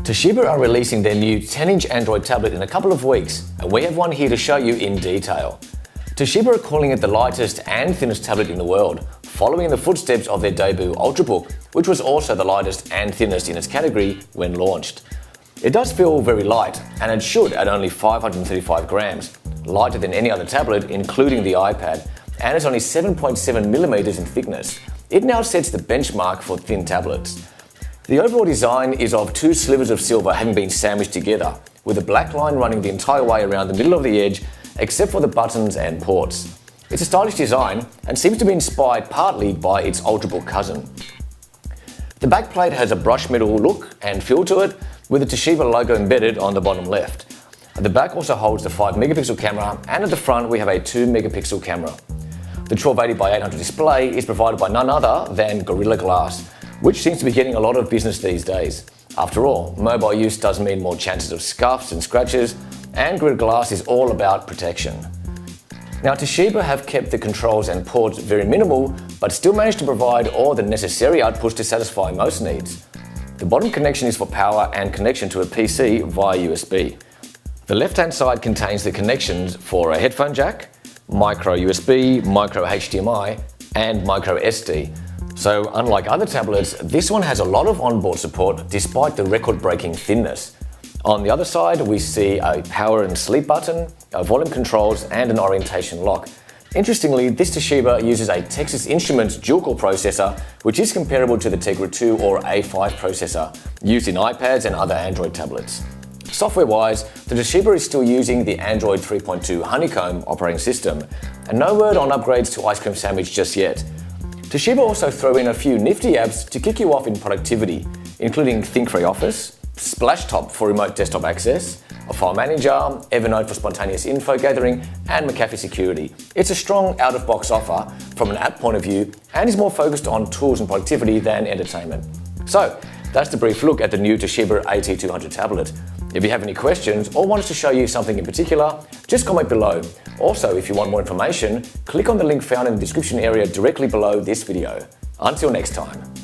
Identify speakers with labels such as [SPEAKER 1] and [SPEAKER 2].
[SPEAKER 1] Toshiba are releasing their new 10-inch Android tablet in a couple of weeks, and we have one here to show you in detail. Toshiba are calling it the lightest and thinnest tablet in the world, following in the footsteps of their debut Ultrabook, which was also the lightest and thinnest in its category when launched. It does feel very light, and it should at only 535 grams, lighter than any other tablet including the iPad, and it's only 7.7mm in thickness. It now sets the benchmark for thin tablets. The overall design is of two slivers of silver having been sandwiched together, with a black line running the entire way around the middle of the edge, except for the buttons and ports. It's a stylish design and seems to be inspired partly by its Ultrabook cousin. The backplate has a brush metal look and feel to it, with the Toshiba logo embedded on the bottom left. The back also holds the 5-megapixel camera, and at the front we have a 2-megapixel camera. The 1280x800 display is provided by none other than Gorilla Glass, which seems to be getting a lot of business these days. After all, mobile use does mean more chances of scuffs and scratches, and Gorilla Glass is all about protection. Now, Toshiba have kept the controls and ports very minimal, but still managed to provide all the necessary outputs to satisfy most needs. The bottom connection is for power and connection to a PC via USB. The left-hand side contains the connections for a headphone jack, micro USB, micro HDMI, and micro SD. So unlike other tablets, this one has a lot of onboard support despite the record-breaking thinness. On the other side, we see a power and sleep button, a volume controls, and an orientation lock. Interestingly, this Toshiba uses a Texas Instruments dual-core processor, which is comparable to the Tegra 2 or A5 processor, used in iPads and other Android tablets. Software-wise, the Toshiba is still using the Android 3.2 Honeycomb operating system, and no word on upgrades to Ice Cream Sandwich just yet. Toshiba also throw in a few nifty apps to kick you off in productivity, including Think3 Office, Splashtop for remote desktop access, a file manager, Evernote for spontaneous info gathering, and McAfee Security. It's a strong out-of-box offer from an app point of view and is more focused on tools and productivity than entertainment. So, that's the brief look at the new Toshiba AT200 tablet. If you have any questions or want us to show you something in particular, just comment below. Also, if you want more information, click on the link found in the description area directly below this video. Until next time.